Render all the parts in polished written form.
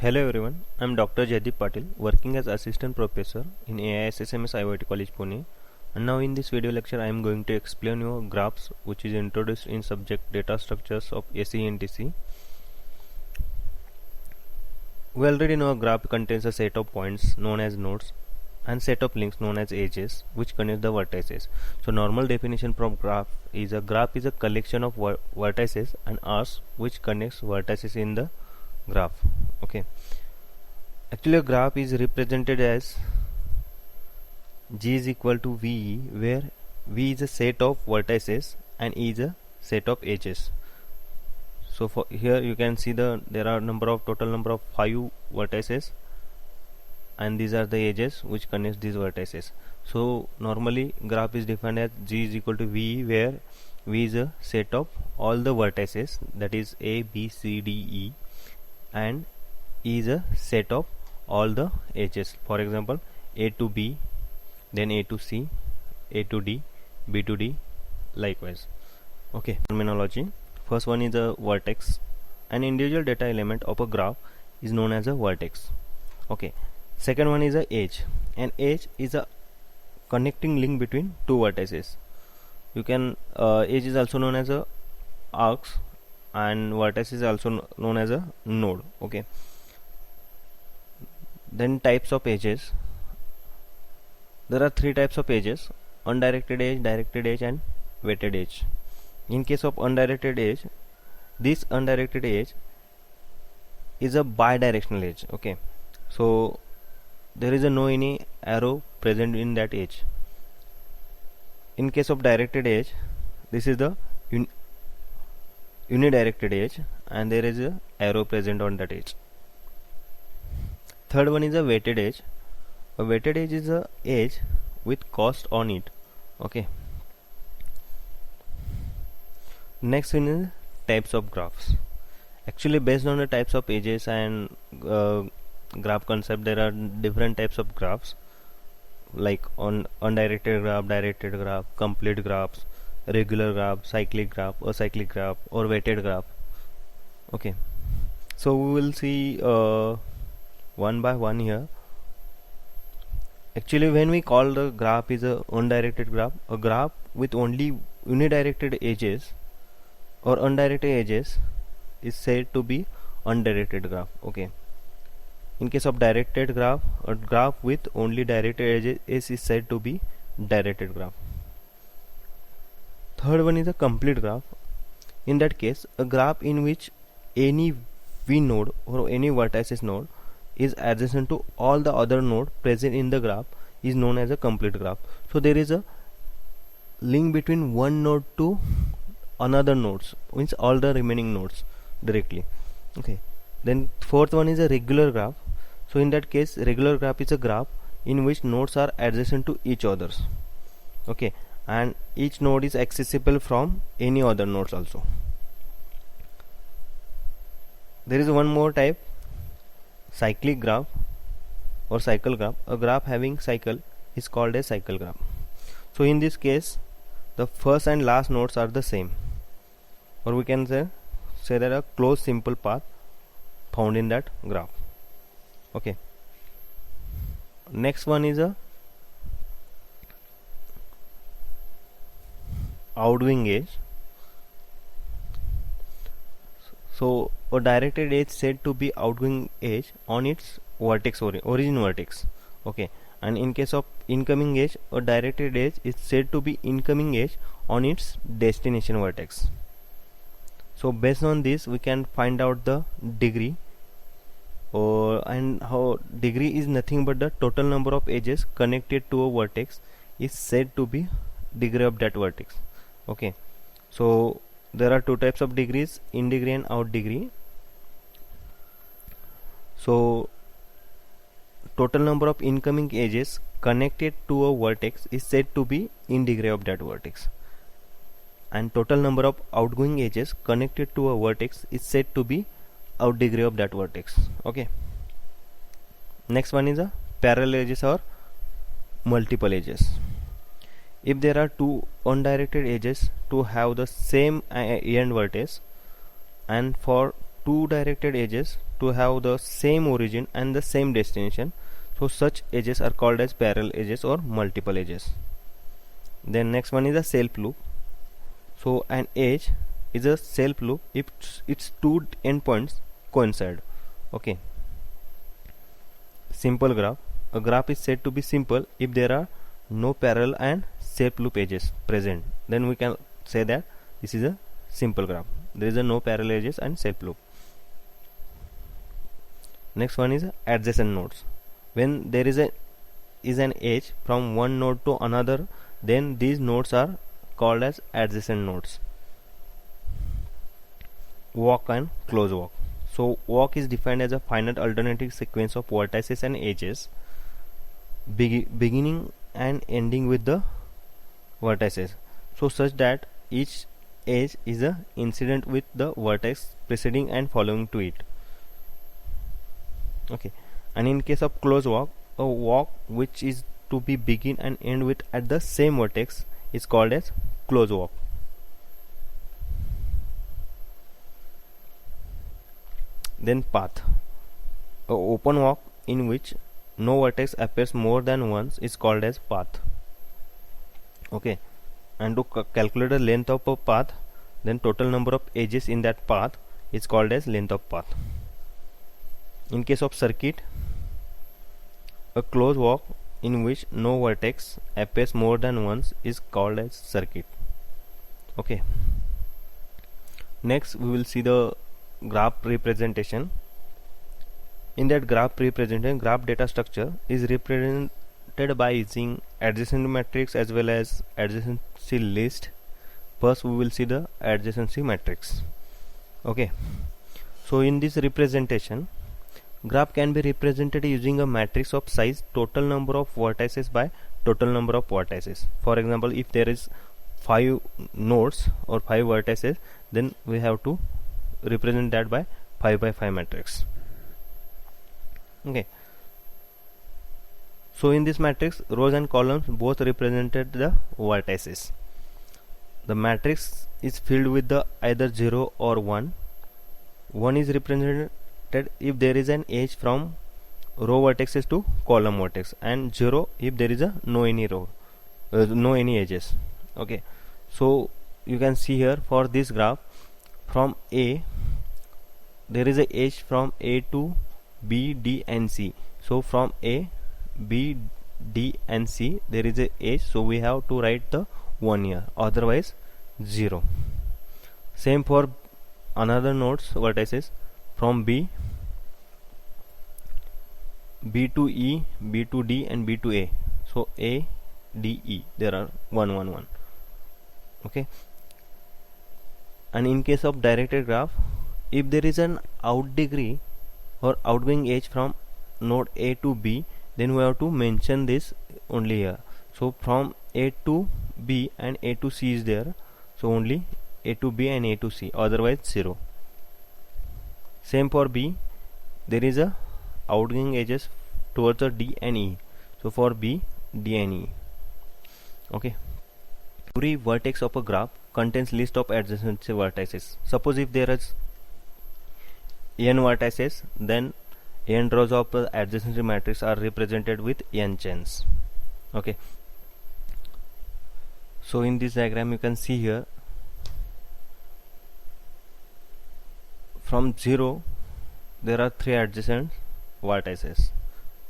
Hello everyone, I am Dr. Jaydeep Patil, working as Assistant Professor in AISSMS IOIT College Pune, and now in this video lecture I am going to explain you graphs which is introduced in subject data structures of E&TC. We already know a graph contains a set of points known as nodes and set of links known as edges which connect the vertices. So normal definition from graph is a collection of vertices and arcs which connects vertices in the graph. Okay, actually a graph is represented as G is equal to VE, where V is a set of vertices and E is a set of edges. So for here you can see there are total number of 5 vertices, and these are the edges which connects these vertices. So normally graph is defined as G is equal to VE, where V is a set of all the vertices, that is A, B, C, D, E, and E is a set of all the edges. For example, A to B, then A to C, A to D, B to D, likewise. Okay, terminology. First one is a vertex. An individual data element of a graph is known as a vertex. Okay. Second one is a edge. An edge is a connecting link between two vertices. You can edge is also known as a arcs, and vertex is also known as a node. Okay. Then types of edges. There are 3 types of edges: undirected edge, directed edge, and weighted edge. In case of undirected edge, this undirected edge is a bidirectional edge. Okay, so there is no any arrow present in that edge. In case of directed edge, this is the unidirected edge, and there is a arrow present on that edge. Third one is a weighted edge. A weighted edge is a edge with cost on it. Okay. Next one is types of graphs. Actually, based on the types of edges and graph concept, there are different types of graphs, like on undirected graph, directed graph, complete graphs, regular graph, cyclic graph, acyclic graph, or weighted graph. Okay, so we will see one by one here. Actually, when we call the graph is a undirected graph, a graph with only unidirected edges or undirected edges is said to be undirected graph. Okay. In case of directed graph, a graph with only directed edges is said to be directed graph. Third one is a complete graph. In that case, a graph in which any V node or any vertices node is adjacent to all the other nodes present in the graph is known as a complete graph. So there is a link between one node to another nodes, means all the remaining nodes directly. Okay. Then fourth one is a regular graph. So in that case, regular graph is a graph in which nodes are adjacent to each others. Okay, and each node is accessible from any other nodes also. There is one more type, cyclic graph or cycle graph. A graph having cycle is called a cycle graph. So in this case, the first and last nodes are the same, or we can say that a closed simple path found in that graph. Okay. Next one is a outgoing edge. So a directed edge said to be outgoing edge on its vertex origin vertex. Okay, and in case of incoming edge, a directed edge is said to be incoming edge on its destination vertex. So based on this, we can find out the degree, and how degree is nothing but the total number of edges connected to a vertex is said to be degree of that vertex. Okay, so there are 2 types of degrees, in degree and out degree. So total number of incoming edges connected to a vertex is said to be in degree of that vertex, and total number of outgoing edges connected to a vertex is said to be out degree of that vertex. Okay. Next one is a parallel edges or multiple edges. If there are 2 undirected edges to have the same end vertex, and for two directed edges to have the same origin and the same destination. So such edges are called as parallel edges or multiple edges. Then next one is a self loop. So an edge is a self loop if its two endpoints coincide. Okay. Simple graph. A graph is said to be simple if there are no parallel and self loop edges present. Then we can say that this is a simple graph. There is a no parallel edges and self loop. Next one is adjacent nodes. When there is an edge from one node to another, then these nodes are called as adjacent nodes. Walk and close walk. So walk is defined as a finite alternating sequence of vertices and edges beginning and ending with the vertices, so such that each edge is a incident with the vertex preceding and following to it. Okay. And in case of close walk, a walk which is to be begin and end with at the same vertex is called as close walk. Then path. A open walk in which no vertex appears more than once is called as path. Okay. And to calculate the length of a path, then total number of edges in that path is called as length of path. In case of circuit, a closed walk in which no vertex appears more than once is called as circuit. Okay. Next we will see the graph representation. In that graph representation, graph data structure is represented by using adjacency matrix as well as adjacency list. First we will see the adjacency matrix. Okay. So in this representation, graph can be represented using a matrix of size total number of vertices by total number of vertices. For example, if there is 5 nodes or 5 vertices, then we have to represent that by 5 by 5 matrix. Okay. So in this matrix, rows and columns both represented the vertices. The matrix is filled with the either 0 or 1. 1 is represented if there is an edge from row vertices to column vertex, and 0 if there is a no any edges. Okay. So you can see here for this graph, from A there is a edge from A to B, D and C. So from A, B, D and C there is a edge, so we have to write the 1 here, otherwise 0. Same for another nodes vertices from B to E, B to D and B to A. So A, D, E, there are 1, 1, 1. Okay. And in case of directed graph, if there is an out degree or outgoing edge from node A to B, then we have to mention this only here. So from A to B and A to C is there, so only A to B and A to C, otherwise 0. Same for B, there is a outgoing edges towards the D and E, so for B, D and E. Okay. Every vertex of a graph contains list of adjacency vertices. Suppose if there is n vertices, then n rows of the adjacency matrix are represented with n chains. Okay. So in this diagram you can see here, from 0 there are 3 adjacent vertices,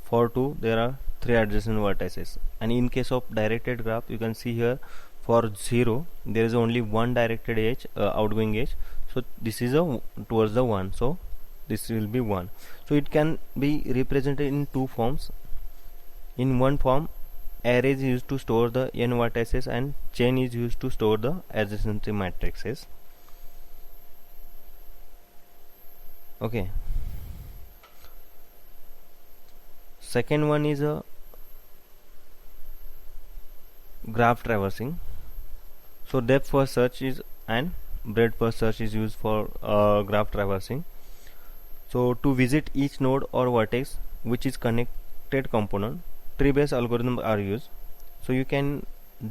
for 2 there are 3 adjacent vertices, and in case of directed graph you can see here, for 0 there is only one directed edge, outgoing edge, so this is a towards the 1, so this will be 1. So it can be represented in two forms. In one form, array is used to store the n vertices and chain is used to store the adjacency matrices. Okay. Second one is a graph traversing. So depth first search is and breadth first search is used for graph traversing. So to visit each node or vertex which is connected component, tree-based algorithms are used. So you can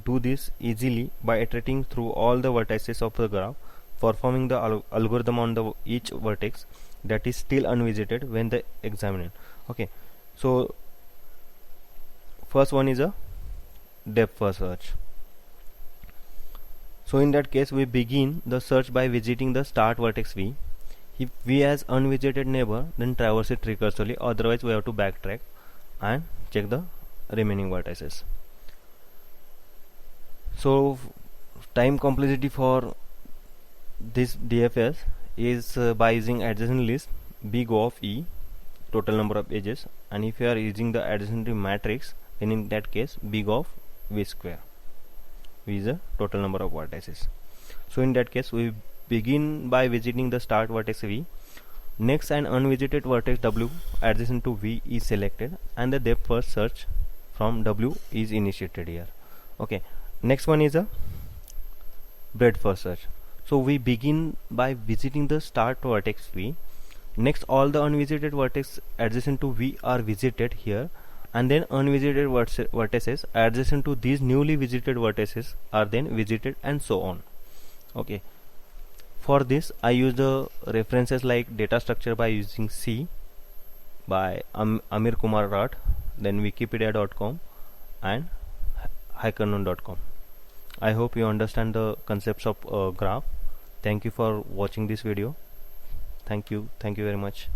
do this easily by iterating through all the vertices of the graph. performing the algorithm on the each vertex that is still unvisited when the examined. Okay, so first one is a depth first search. So in that case we begin the search by visiting the start vertex v. If v has unvisited neighbor, then traverse it recursively, otherwise we have to backtrack and check the remaining vertices. So time complexity for this DFS is by using adjacent list big O of E, total number of edges, and if you are using the adjacency matrix, then in that case big O of V square. V is the total number of vertices. So in that case we begin by visiting the start vertex V. Next, an unvisited vertex W adjacent to V is selected and the depth first search from W is initiated here. Okay, next one is a breadth first search. So we begin by visiting the start vertex V. Next, all the unvisited vertex adjacent to V are visited here, and then unvisited vertices adjacent to these newly visited vertices are then visited, and so on. Okay, for this I use the references like data structure by using C by Amir Kumar Rath, then wikipedia.com and hackernoon.com. I hope you understand the concepts of graph. Thank you for watching this video. Thank you very much.